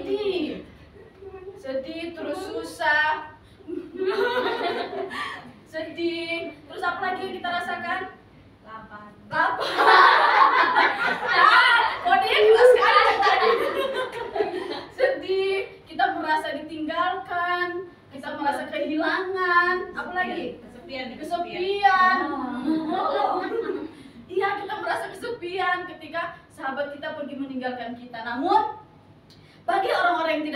sedih. Sedih terus susah. Sedih. Terus apa lagi yang kita rasakan? Lapar. Kodenya jelas sekali tadi. Sedih, kita merasa ditinggalkan, kita merasa kehilangan, apa lagi? Kesepian. Iya, kita merasa kesepian ketika sahabat kita pergi meninggalkan kita. Namun bagi orang-orang yang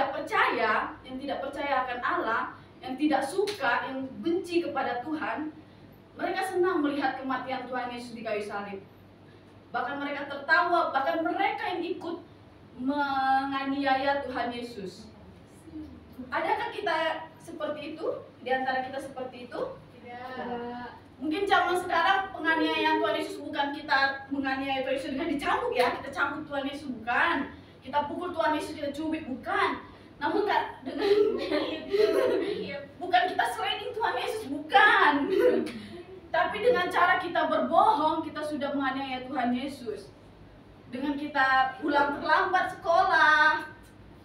tidak percaya akan Allah, yang tidak suka, yang benci kepada Tuhan, mereka senang melihat kematian Tuhan Yesus di kayu salib. Bahkan mereka tertawa, bahkan mereka yang ikut menganiaya Tuhan Yesus. Adakah kita seperti itu? Di antara kita seperti itu? Tidak. Mungkin zaman sekarang penganiayaan Tuhan Yesus bukan kita menganiaya Tuhan Yesus dengan dicambuk ya, kita cambuk Tuhan Yesus bukan. Kita pukul Tuhan Yesus, kita cubit bukan. Namun dengan bukan kita sliding Tuhan Yesus bukan. Tapi dengan cara kita berbohong, kita sudah menganiaya Tuhan Yesus. Dengan kita pulang terlambat sekolah,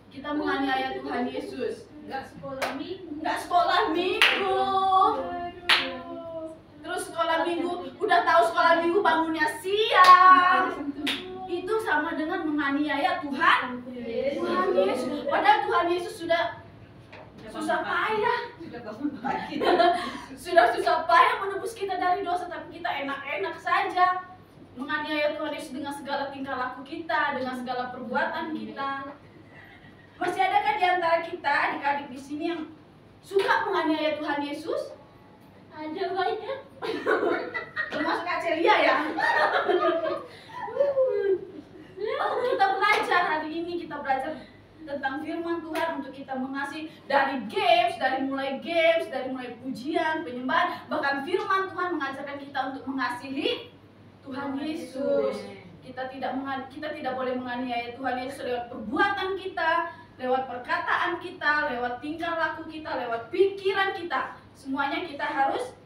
kita menganiaya Tuhan Yesus. Nggak sekolah minggu. Terus sekolah minggu, udah tahu sekolah minggu bangunnya siang. Itu sama dengan menganiaya Tuhan Yesus. Padahal Tuhan Yesus sudah susah payah. Sudah susah payah menebus kita dari dosa, tapi kita enak-enak saja menganiaya Tuhan Yesus dengan segala tingkah laku kita, dengan segala perbuatan kita. Masih adakah di antara kita adik-adik di sini yang suka menganiaya Tuhan Yesus? Ada banyak. Termasuk Kak Celia ya. Kita belajar hari ini, kita belajar tentang firman Tuhan untuk kita mengasihi dari mulai pujian, penyembahan, bahkan firman Tuhan mengajarkan kita untuk mengasihi Tuhan Yesus. Kita tidak boleh menganiaya Tuhan Yesus lewat perbuatan kita, lewat perkataan kita, lewat tingkah laku kita, lewat pikiran kita. Semuanya kita harus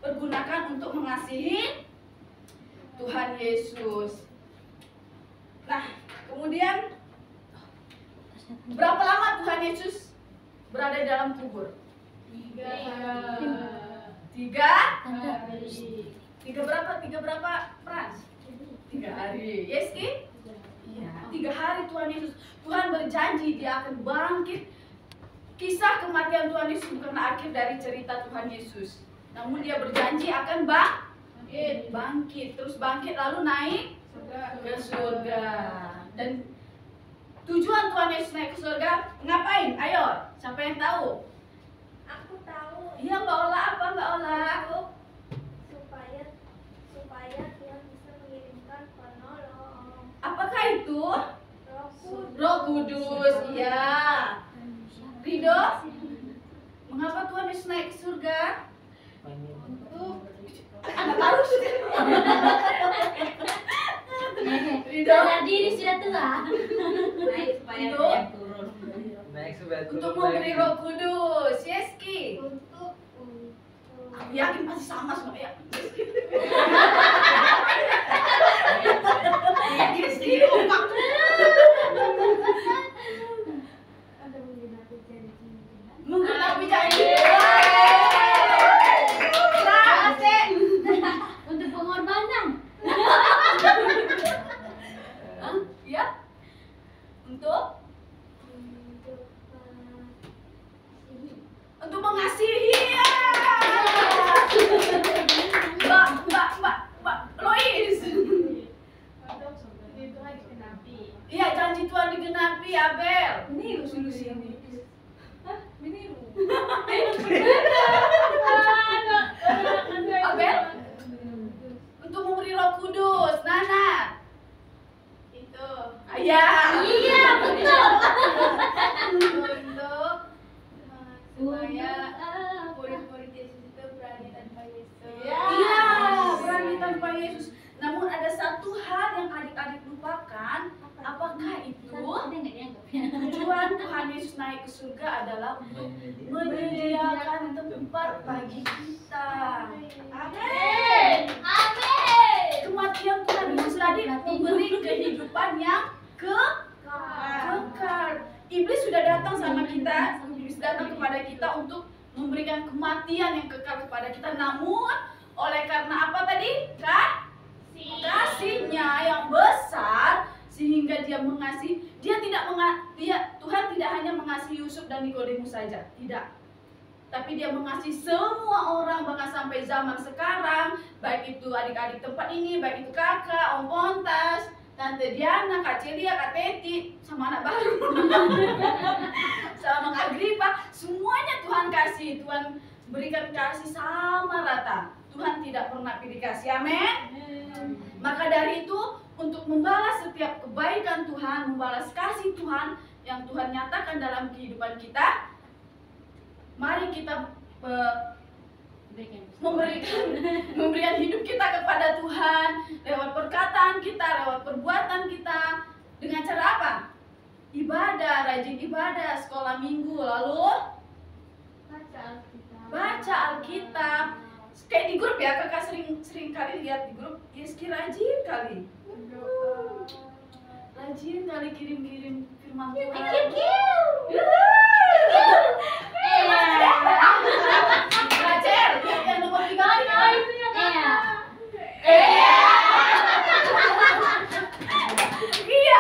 pergunakan untuk mengasihi Tuhan Yesus. Nah, kemudian berapa lama Tuhan Yesus berada di dalam kubur? 3 hari. Tiga berapa Frans? 3 hari. Yeski? Iya. 3 hari Tuhan Yesus. Tuhan berjanji Dia akan bangkit. Kisah kematian Tuhan Yesus bukanlah akhir dari cerita Tuhan Yesus. Namun Dia berjanji akan bangkit. Terus bangkit lalu naik ke surga. Dan tujuan Tuhan Yesus naik ke surga ngapain? Ayo, siapa yang tahu? Aku tahu. Iya, Mbak Ola. Apa Mbak Ola? Supaya Tuhan bisa mengirimkan penolong. Apakah itu? Roh Kudus. Iya. Rido? Mengapa Tuhan Yesus naik ke surga? Untuk anak harus. Rido? Diri sudah tua. naik supaya dia turun. Untuk memberi Roh Kudus. Yeski? Untuk Aku yakin pasti sama semua ya. Yeski kompak. Menggenapi janji. Untuk pengorbanan. Ya? Untuk mengasihi. Ya. Mbak Lois. Iya, janji Tuhan digenapi, Abel. Ini solusi ini. Abel? Untuk memberi Roh Kudus, Nana. Itu. Iya. Iya, betul. Untuk supaya murid-murid Yesus itu berani tanpa Yesus. Iya, berani tanpa Yesus. Namun ada satu hal yang adik-adik lupakan. Apakah itu? Tujuan Tuhan Yesus naik ke surga adalah untuk menyediakan tempat bagi kita. Amin. Amin. Kematian Tuhan Yesus tadi memberi kehidupan yang kekal. Iblis sudah datang sama kita, iblis datang kepada kita untuk memberikan kematian yang kekal kepada kita. Namun oleh karena apa tadi? Kasihnya yang besar sehingga dia mengasihi. Tuhan tidak hanya mengasihi Yusuf dan Nikodemus saja, tidak. Tapi dia mengasihi semua orang, bahkan sampai zaman sekarang, baik itu adik-adik tempat ini, baik itu kakak, Om Pontas, Tante Diana, Kak Celia, Kak Teti, sama anak baru, sama Kak Gripa, semuanya Tuhan kasih. Tuhan berikan kasih sama rata. Tuhan tidak pernah pilih kasih, amin. Maka dari itu, untuk membalas setiap kebaikan Tuhan, membalas kasih Tuhan yang Tuhan nyatakan dalam kehidupan kita, mari kita memberikan hidup kita kepada Tuhan lewat perkataan kita, lewat perbuatan kita. Dengan cara apa? Ibadah, rajin ibadah, sekolah minggu, lalu baca Alkitab. Kayak di grup ya, kakak sering kali lihat di grup, Yeski rajin kali. Rajin kali kirim-kirim firman Tuhan. Rachel, yang nomor 3 lagi. Iya.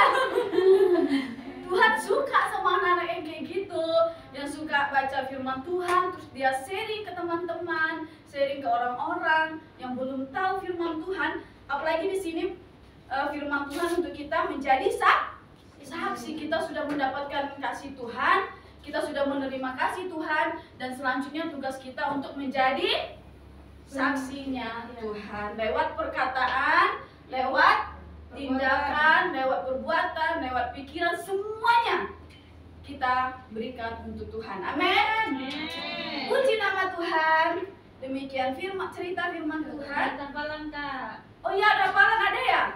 Tuhan suka sama anak-anak yang kayak gitu, yang suka baca firman Tuhan, terus dia sharing ke teman-teman, sharing ke orang-orang yang belum tahu firman Tuhan. Apalagi di sini firman Tuhan untuk kita menjadi saksi. Kita sudah mendapatkan kasih Tuhan, kita sudah menerima kasih Tuhan, dan selanjutnya tugas kita untuk menjadi saksinya Tuhan lewat perkataan, lewat tindakan, lewat perbuatan, lewat pikiran, semuanya kita berikan untuk Tuhan. Amin. Puji nama Tuhan. Demikian cerita firman Tuhan. Hafalan Kak. Oh iya, ada hafalan ada ya?